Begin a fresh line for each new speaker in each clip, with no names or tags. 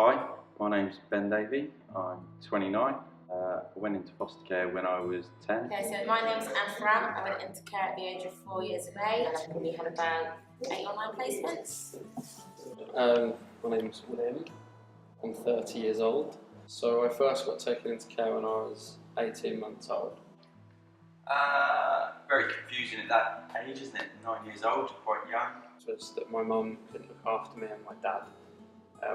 Hi, my name's Ben Davey. I'm 29. I went into foster care when I was 10.
Okay, so my name's Afra. I went into care at the age of 4 years of age, and I've probably had about 8 or 9 placements.
My name's William. I'm 30 years old. So I first got taken into care when I was 18 months old.
Very confusing at that age, isn't it? 9 years old, quite young.
It was that my mum couldn't look after me and my dad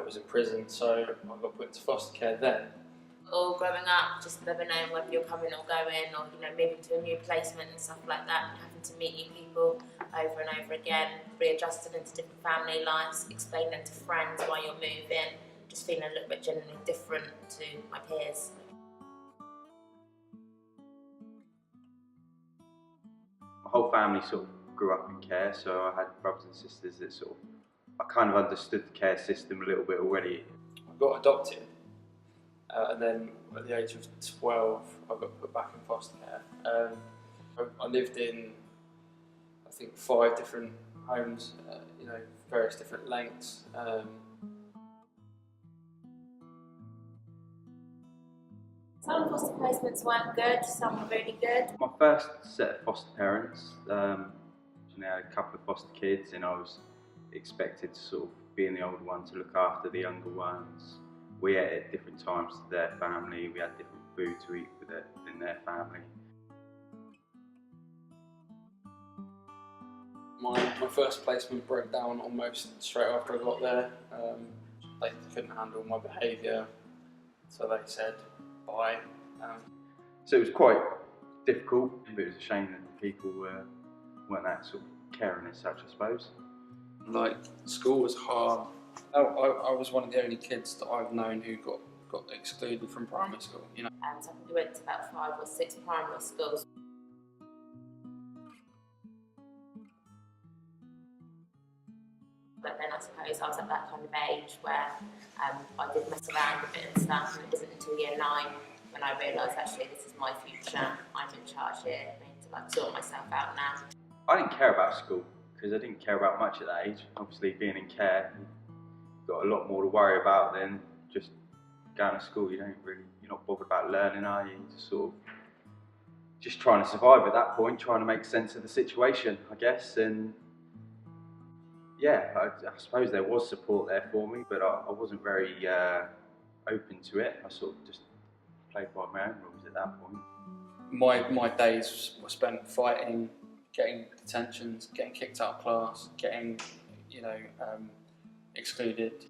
was in prison, so I got put into foster care then.
Or growing up, just never knowing whether you're coming or going, or moving to a new placement and stuff like that, and having to meet new people over and over again, readjusting into different family lives, explaining to friends why you're moving, just feeling a little bit genuinely different to my peers.
My whole family sort of grew up in care, so I had brothers and sisters that I kind of understood the care system a little bit already.
I got adopted, and then at the age of 12 I got put back in foster care. I lived in, I think, 5 different homes, various different lengths.
Some foster placements weren't good, some were really good.
My first set of foster parents, I had a couple of foster kids, and I was expected to sort of, being the older one, to look after the younger ones. We ate at different times to their family, we had different food to eat within their family.
My first placement broke down almost straight after I got there. They couldn't handle my behaviour, so they said bye.
So it was quite difficult, but it was a shame that people weren't that sort of caring as such, I suppose.
Like, school was hard. I was one of the only kids that I've known who got excluded from primary school.
And so we went to about 5 or 6 primary schools. But then I suppose I was at that kind of age where I did mess around a bit and stuff, and it wasn't until year 9 when I realised actually this is my future, I'm in charge here, I need to sort myself out now.
I didn't care about school, because I didn't care about much at that age. Obviously, being in care, you've got a lot more to worry about than just going to school. You're not bothered about learning, are you? You're just trying to survive at that point, trying to make sense of the situation, I guess. And yeah, I suppose there was support there for me, but I wasn't very open to it. I sort of just played by my own rules at that point.
My days were spent fighting, getting detentions, getting kicked out of class, getting, excluded.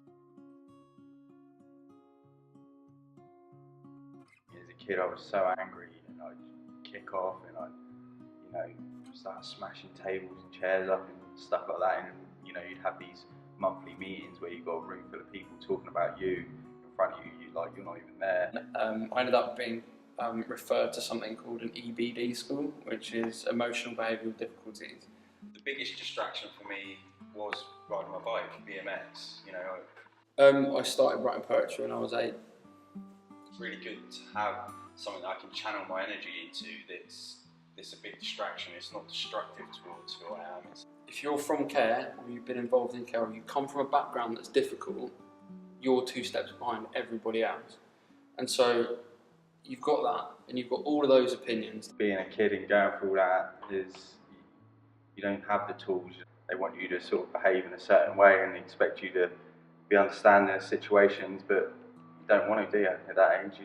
As a kid, I was so angry, and I'd kick off, and I'd, start smashing tables and chairs up and stuff like that. And you'd have these monthly meetings where you've got a room full of people talking about you in front of you. You're not even there.
I ended up being referred to something called an EBD school, which is emotional behavioural difficulties.
The biggest distraction for me was riding my bike, BMX.
I started writing poetry when I was 8.
It's really good to have something that I can channel my energy into that's a big distraction. It's not destructive towards who I am.
If you're from care, or you've been involved in care, or you come from a background that's difficult, you're 2 steps behind everybody else. And so you've got that, and you've got all of those opinions.
Being a kid and going through that you don't have the tools. They want you to sort of behave in a certain way and expect you to be understanding of situations, but you don't want to, do you, at that age?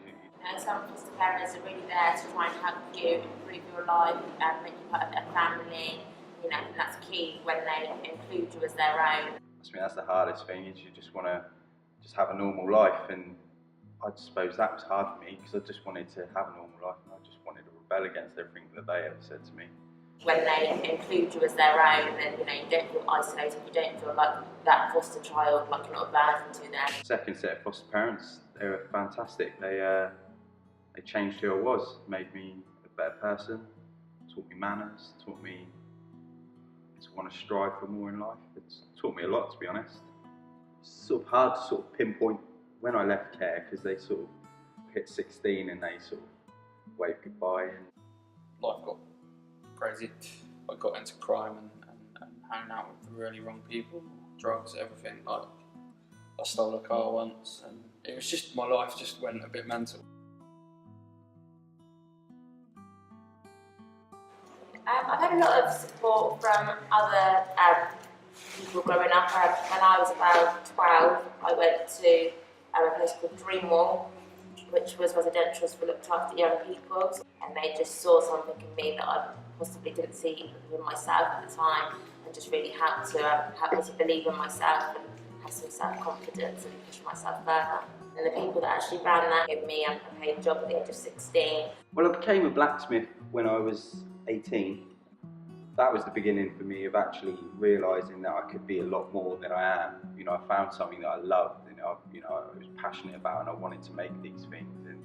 Some foster parents are really there to try and help you improve your life and make you part of their family. And that's key when they include you as their own.
I mean, that's the hardest thing, is you just want to have a normal life, and I suppose that was hard for me because I just wanted to have a normal life, and I just wanted to rebel against everything that they ever said to me.
When they include you as their own, then you don't feel isolated, you don't feel like that foster child, like you're not a burden to them.
Second set of foster parents, they were fantastic. They changed who I was, made me a better person, taught me manners, taught me to want to strive for more in life. It's taught me a lot, to be honest. It's sort of hard to sort of pinpoint when I left care, because they sort of hit 16 and they sort of waved goodbye. And
life got crazy. I got into crime and hanging out with the really wrong people, drugs, everything. I stole a car once, and it was just, my life just went a bit mental.
I've had a lot of support from other people growing up. When I was about 12, I went to a place called Dreamwall, which was residentials for looked after young people, and they just saw something in me that I possibly didn't see in myself at the time, and just really helped me to believe in myself and have some self-confidence and push myself further. And the people that actually ran that gave me a paid job at the age of 16.
Well, I became a blacksmith when I was 18. That was the beginning for me of actually realising that I could be a lot more than I am. You know, I found something that I loved and I was passionate about, and I wanted to make these things. And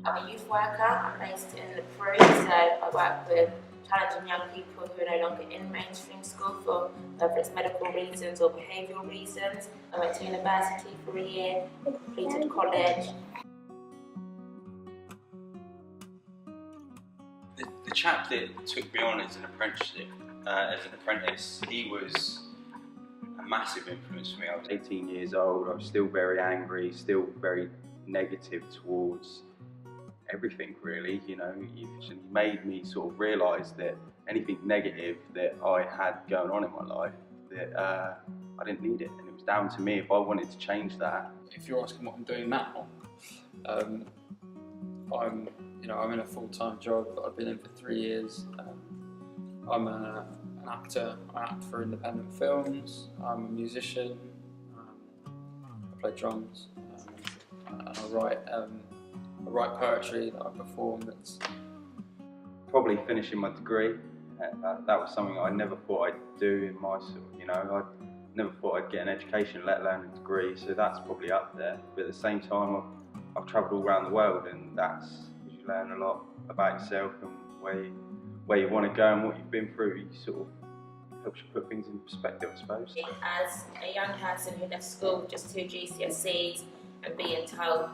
I'm a youth worker. I'm based in the Peru, so I work with challenging young people who are no longer in mainstream school for whether it's medical reasons or behavioural reasons. I went to university for a year, completed college.
The chap that took me on as an apprentice, he was a massive influence for me. I was 18 years old, I was still very angry, still very negative towards everything really, you know. He made me sort of realise that anything negative that I had going on in my life, that I didn't need it, and it was down to me if I wanted to change that.
If you're asking what I'm doing now, I'm in a full-time job that I've been in for 3 years. I'm an actor. I act for independent films. I'm a musician. I play drums, and I write poetry that I perform. That's
probably finishing my degree. That was something I never thought I'd do in my I never thought I'd get an education, let alone a degree. So that's probably up there. But at the same time, I've travelled all around the world, and you learn a lot about yourself and where you want to go and what you've been through. You sort of helps you put things in perspective, I suppose.
As a young person who left school with just 2 GCSEs and being told,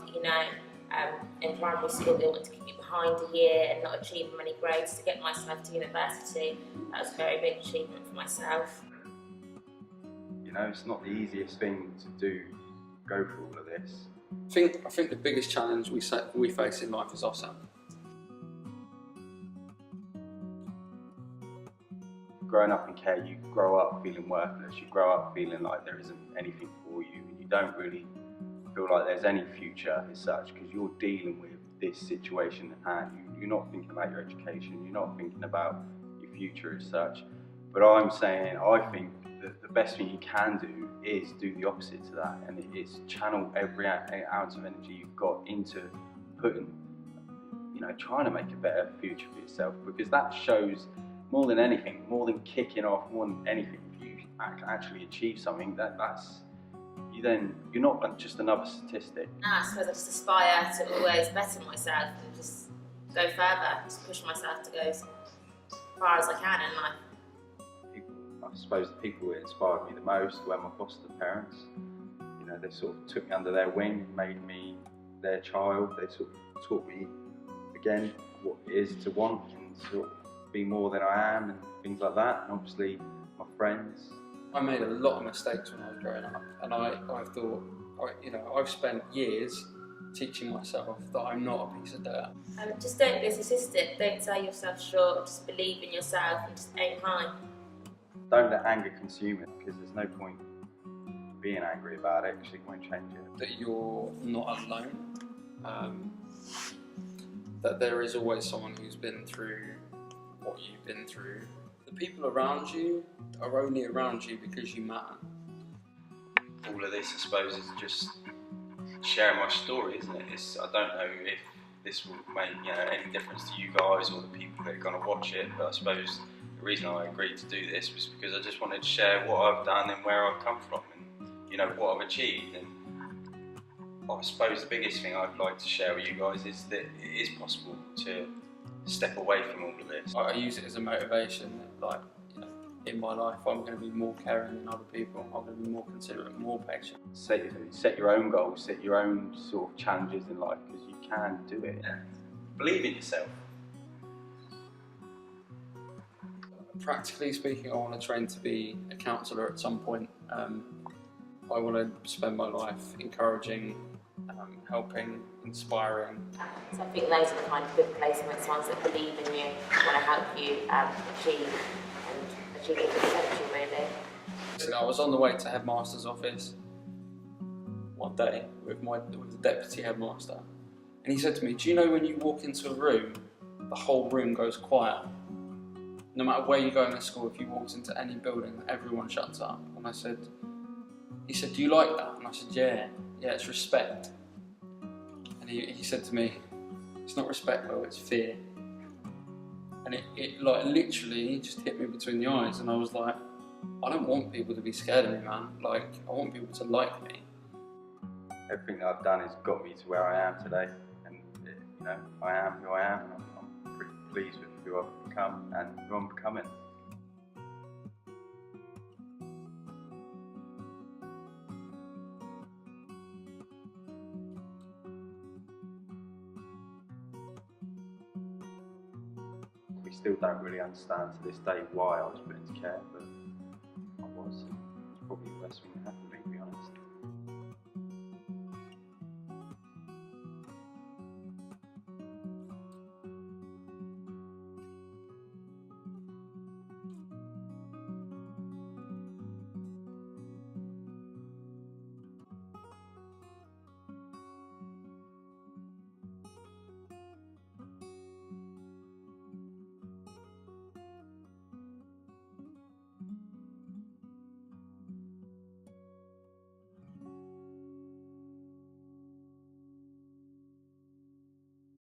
in primary school they want to keep you behind a year and not achieve many grades to get myself to university, that was a very big achievement for myself.
You know, it's not the easiest thing to do, go through all of this.
I think the biggest challenge we face in life is ourselves.
Growing up in care, you grow up feeling worthless, you grow up feeling like there isn't anything for you, and you don't really feel like there's any future as such, because you're dealing with this situation at hand. You're not thinking about your education, you're not thinking about your future as such. But I'm saying, I think that the best thing you can do is do the opposite to that, and it's channel every ounce of energy you've got into putting, trying to make a better future for yourself, because that shows more than anything, more than kicking off, more than anything. If you actually achieve something, you're not just another statistic.
I suppose I just aspire to always better myself and just go further, just push myself to go as far as I can in life.
I suppose the people that inspired me the most were my foster parents. They sort of took me under their wing and made me their child. They sort of taught me again what it is to want and sort of be more than I am and things like that. And obviously my friends.
I made a lot of mistakes when I was growing up, and I thought, I've spent years teaching myself that I'm not a piece of dirt.
Just don't be a statistic, don't sell yourself short, just believe in yourself and just aim high.
Don't let anger consume it, because there's no point being angry about it, because it won't change it.
That you're not alone, that there is always someone who's been through what you've been through. The people around you are only around you because you matter.
All of this, I suppose, is just sharing my story, isn't it? I don't know if this will make any difference to you guys or the people that are going to watch it, but I suppose the reason I agreed to do this was because I just wanted to share what I've done and where I've come from, and what I've achieved. And I suppose the biggest thing I'd like to share with you guys is that it is possible to step away from all of this.
I use it as a motivation. In my life, I'm going to be more caring than other people. I'm going to be more considerate, more patient.
Set your own goals, set your own sort of challenges in life, because you can do it. Yeah. Believe in yourself.
Practically speaking, I want to train to be a counsellor at some point. I want to spend my life encouraging, helping, inspiring.
So I think those are the kind of good placements, ones that believe in you, want to help you achieve your potential, really.
So I was on the way to headmaster's office one day with the deputy headmaster, and he said to me, "Do you know when you walk into a room, the whole room goes quiet? No matter where you go in the school, if you walked into any building, everyone shuts up." And he said, "Do you like that?" And I said, yeah, it's respect." And he said to me, "It's not respect though, it's fear." And it like literally just hit me between the eyes, and I was like, I don't want people to be scared of me, man. Like, I want people to like me.
Everything that I've done has got me to where I am today, and you know, I am who I am, and I'm pretty pleased with who I've become and who I'm becoming. We still don't really understand to this day why I was put into care, but I was. It's probably the best thing that happened to me.